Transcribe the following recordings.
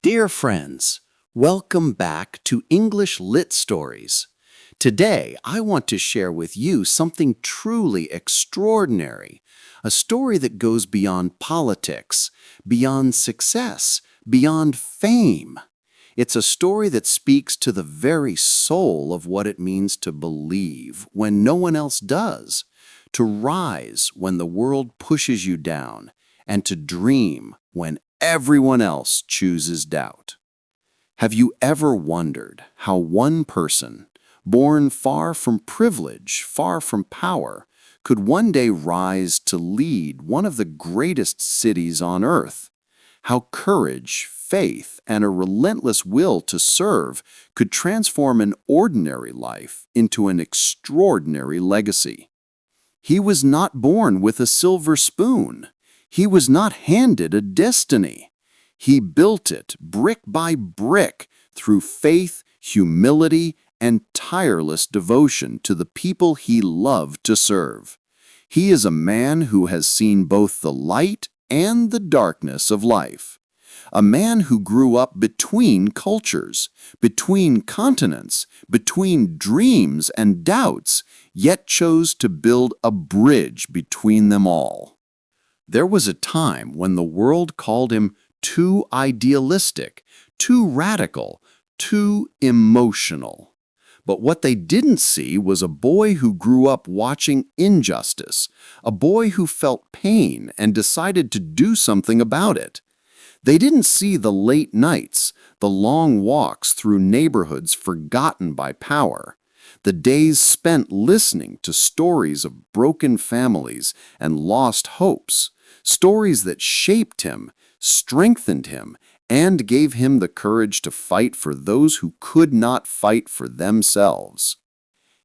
Dear friends, welcome back to English Lit Stories. Today, I want to share with you something truly extraordinary, a story that goes beyond politics, beyond success, beyond fame. It's a story that speaks to the very soul of what it means to believe when no one else does, to rise when the world pushes you down, and to dream when everyone else chooses doubt. Have you ever wondered how one person, born far from privilege, far from power, could one day rise to lead one of the greatest cities on earth? How courage, faith, and a relentless will to serve could transform an ordinary life into an extraordinary legacy. He was not born with a silver spoon. He was not handed a destiny. He built it brick by brick through faith, humility, and tireless devotion to the people he loved to serve. He is a man who has seen both the light and the darkness of life. A man who grew up between cultures, between continents, between dreams and doubts, yet chose to build a bridge between them all. There was a time when the world called him too idealistic, too radical, too emotional. But what they didn't see was a boy who grew up watching injustice, a boy who felt pain and decided to do something about it. They didn't see the late nights, the long walks through neighborhoods forgotten by power, the days spent listening to stories of broken families and lost hopes, stories that shaped him, strengthened him, and gave him the courage to fight for those who could not fight for themselves.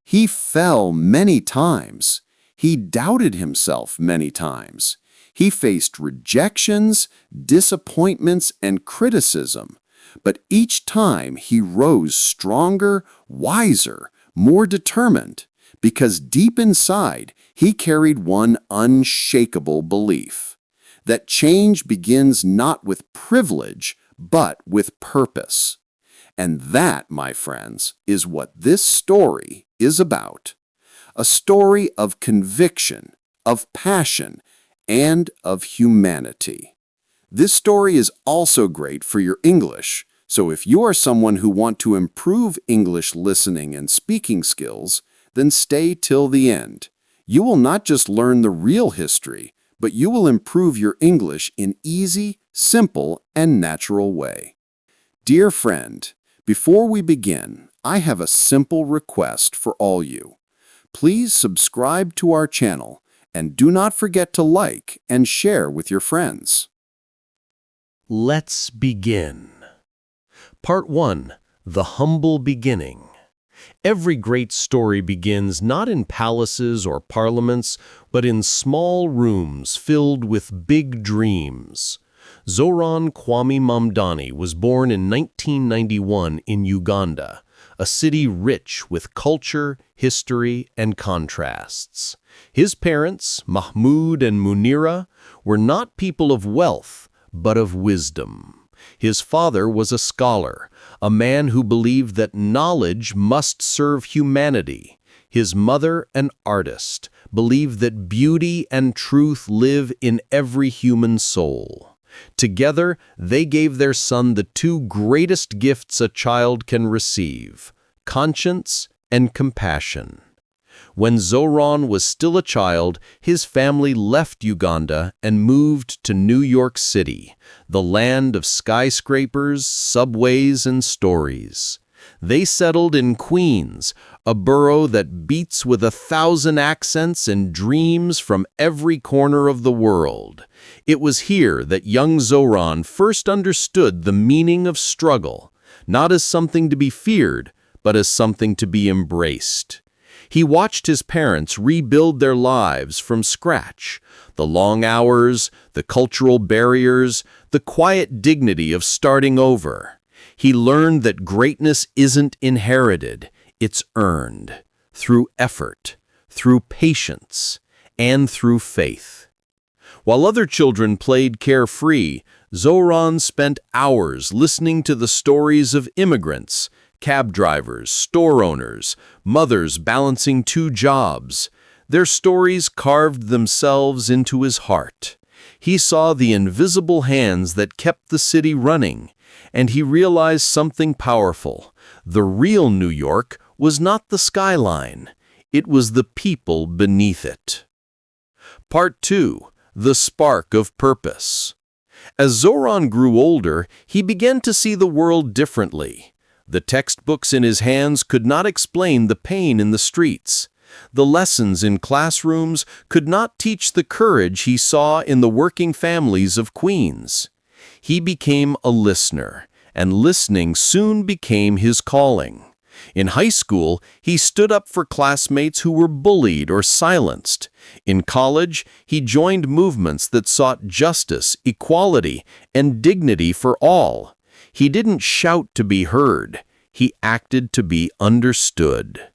He fell many times. He doubted himself many times. He faced rejections, disappointments, and criticism. But each time he rose stronger, wiser, more determined, because deep inside he carried one unshakable belief: that change begins not with privilege, but with purpose. And that, my friends, is what this story is about. A story of conviction, of passion, and of humanity. This story is also great for your English, so if you are someone who wants to improve English listening and speaking skills, then stay till the end. You will not just learn the real history, but you will improve your English in easy, simple, and natural way. Dear friend, before we begin, I have a simple request for all you. Please subscribe to our channel and do not forget to like and share with your friends. Let's begin. Part 1. The Humble Beginning. Every great story begins not in palaces or parliaments, but in small rooms filled with big dreams. Zohran Mamdani was born in 1991 in Uganda, a city rich with culture, history, and contrasts. His parents, Mahmoud and Munira, were not people of wealth, but of wisdom. His father was a scholar, a man who believed that knowledge must serve humanity. His mother, an artist, believed that beauty and truth live in every human soul. Together, they gave their son the two greatest gifts a child can receive: conscience and compassion. When Zohran was still a child, his family left Uganda and moved to New York City, the land of skyscrapers, subways, and stories. They settled in Queens, a borough that beats with 1,000 accents and dreams from every corner of the world. It was here that young Zohran first understood the meaning of struggle, not as something to be feared, but as something to be embraced. He watched his parents rebuild their lives from scratch: the long hours, the cultural barriers, the quiet dignity of starting over. He learned that greatness isn't inherited, it's earned, through effort, through patience, and through faith. While other children played carefree, Zohran spent hours listening to the stories of immigrants, cab drivers, store owners, mothers balancing two jobs. Their stories carved themselves into his heart. He saw the invisible hands that kept the city running, and he realized something powerful. The real New York was not the skyline. It was the people beneath it. Part 2. The Spark of Purpose. As Zohran grew older, he began to see the world differently. The textbooks in his hands could not explain the pain in the streets. The lessons in classrooms could not teach the courage he saw in the working families of Queens. He became a listener, and listening soon became his calling. In high school, he stood up for classmates who were bullied or silenced. In college, he joined movements that sought justice, equality, and dignity for all. He didn't shout to be heard. He acted to be understood.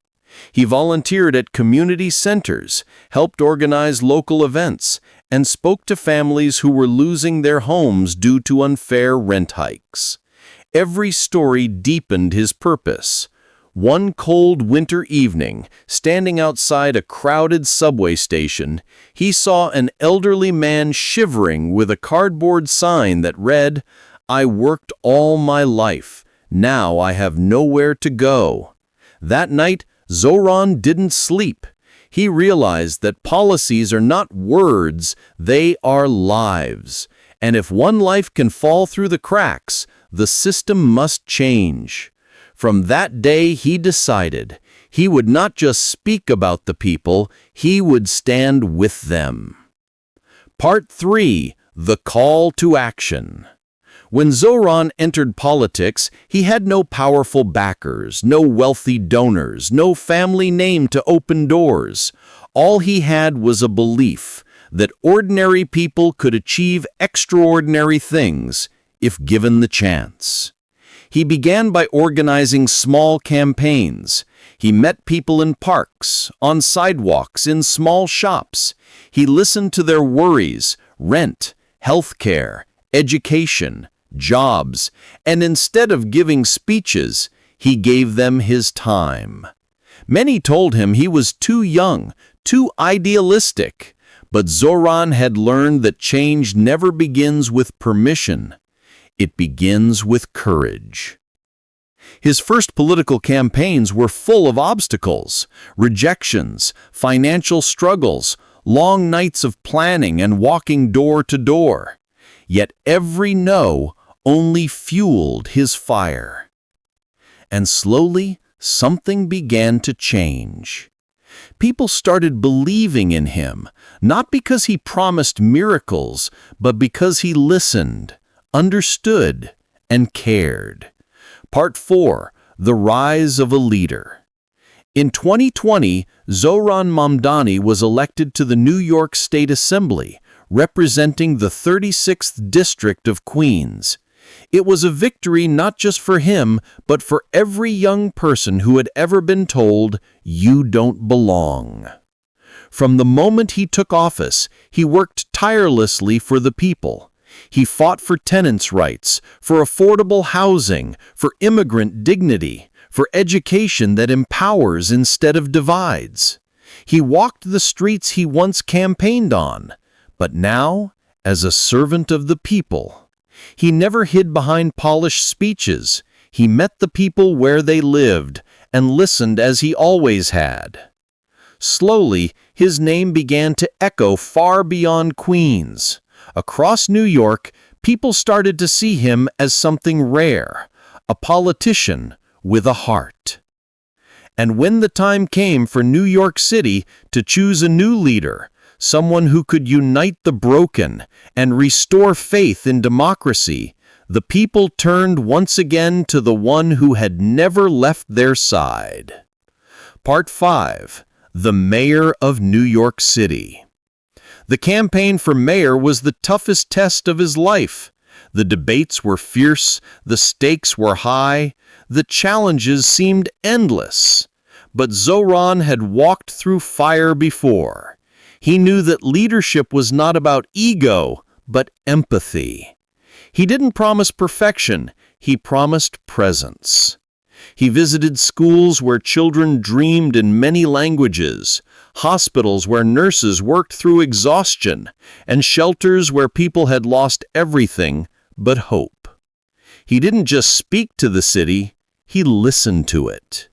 He volunteered at community centers, helped organize local events, and spoke to families who were losing their homes due to unfair rent hikes. Every story deepened his purpose. One cold winter evening, standing outside a crowded subway station, he saw an elderly man shivering with a cardboard sign that read, "I worked all my life. Now I have nowhere to go." That night, Zohran didn't sleep. He realized that policies are not words, they are lives. And if one life can fall through the cracks, the system must change. From that day, he decided he would not just speak about the people, he would stand with them. Part 3. The Call to Action. When Zohran entered politics, he had no powerful backers, no wealthy donors, no family name to open doors. All he had was a belief that ordinary people could achieve extraordinary things if given the chance. He began by organizing small campaigns. He met people in parks, on sidewalks, in small shops. He listened to their worries, rent, healthcare, education, jobs, and instead of giving speeches, he gave them his time. Many told him he was too young, too idealistic, but Zohran had learned that change never begins with permission. It begins with courage. His first political campaigns were full of obstacles, rejections, financial struggles, long nights of planning and walking door to door. Yet every no only fueled his fire. And slowly, something began to change. People started believing in him, not because he promised miracles, but because he listened, understood, and cared. Part 4. The Rise of a Leader. In 2020, Zohran Mamdani was elected to the New York State Assembly, representing the 36th District of Queens. It was a victory not just for him, but for every young person who had ever been told, "You don't belong." From the moment he took office, he worked tirelessly for the people. He fought for tenants' rights, for affordable housing, for immigrant dignity, for education that empowers instead of divides. He walked the streets he once campaigned on, but now, as a servant of the people. He never hid behind polished speeches. He met the people where they lived and listened as he always had. Slowly, his name began to echo far beyond Queens. Across New York, people started to see him as something rare, a politician with a heart. And when the time came for New York City to choose a new leader, someone who could unite the broken and restore faith in democracy, the people turned once again to the one who had never left their side. Part 5. The Mayor of New York City. The campaign for mayor was the toughest test of his life. The debates were fierce, the stakes were high, the challenges seemed endless. But Zohran had walked through fire before. He knew that leadership was not about ego, but empathy. He didn't promise perfection, he promised presence. He visited schools where children dreamed in many languages, hospitals where nurses worked through exhaustion, and shelters where people had lost everything but hope. He didn't just speak to the city, he listened to it.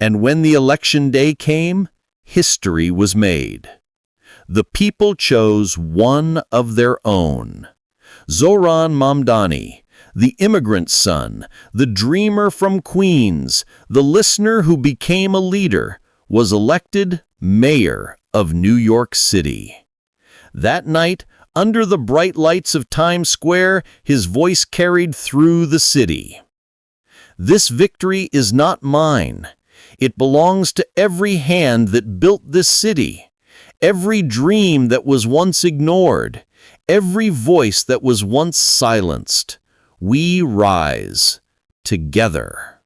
And when the election day came, history was made. The people chose one of their own. Zohran Mamdani, the immigrant son, the dreamer from Queens, the listener who became a leader, was elected mayor of New York City. That night, under the bright lights of Times Square, his voice carried through the city. This victory is not mine. It belongs to every hand that built this city, every dream that was once ignored, every voice that was once silenced. We rise together.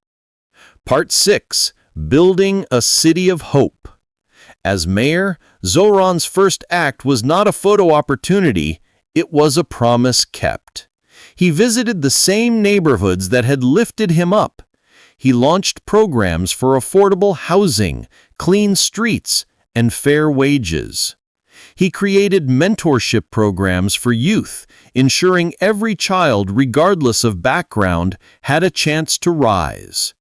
Part 6. Building a City of Hope. As mayor, Zohran's first act was not a photo opportunity, it was a promise kept. He visited the same neighborhoods that had lifted him up. He launched programs for affordable housing, clean streets, and fair wages. He created mentorship programs for youth, ensuring every child, regardless of background, had a chance to rise.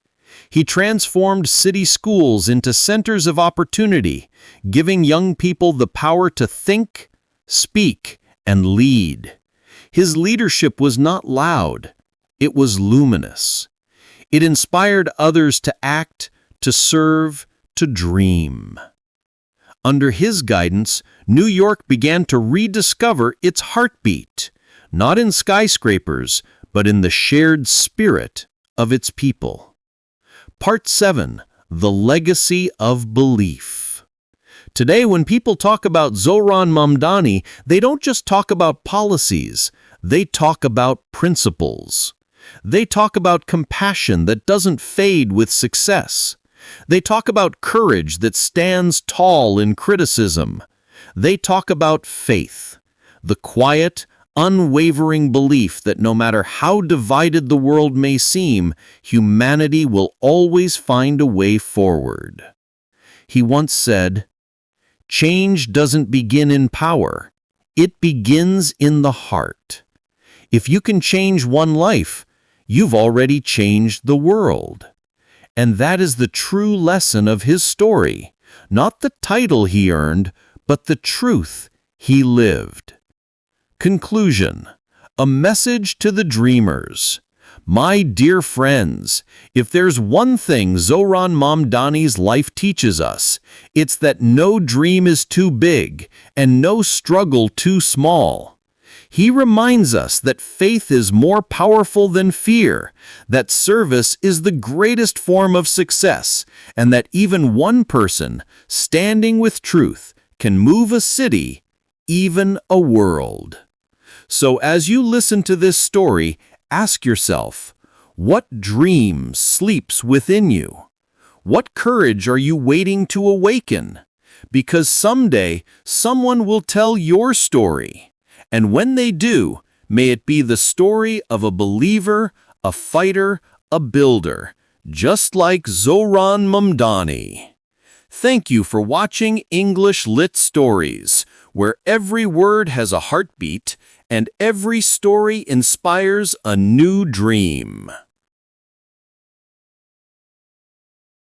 He transformed city schools into centers of opportunity, giving young people the power to think, speak, and lead. His leadership was not loud, it was luminous. It inspired others to act, to serve, to dream. Under his guidance, New York began to rediscover its heartbeat, not in skyscrapers, but in the shared spirit of its people. Part 7. The Legacy of Belief. Today, when people talk about Zohran Mamdani, they don't just talk about policies, they talk about principles. They talk about compassion that doesn't fade with success. They talk about courage that stands tall in criticism. They talk about faith, the quiet, unwavering belief that no matter how divided the world may seem, humanity will always find a way forward. He once said, "Change doesn't begin in power, it begins in the heart." If you can change one life, you've already changed the world. And that is the true lesson of his story, not the title he earned, but the truth he lived. Conclusion. A message to the dreamers. My dear friends, if there's one thing Zohran Mamdani's life teaches us, it's that no dream is too big and no struggle too small. He reminds us that faith is more powerful than fear, that service is the greatest form of success, and that even one person, standing with truth, can move a city, even a world. So as you listen to this story, ask yourself, what dream sleeps within you? What courage are you waiting to awaken? Because someday, someone will tell your story. And when they do, may it be the story of a believer, a fighter, a builder, just like Zohran Mamdani. Thank you for watching English Lit Stories, where every word has a heartbeat and every story inspires a new dream.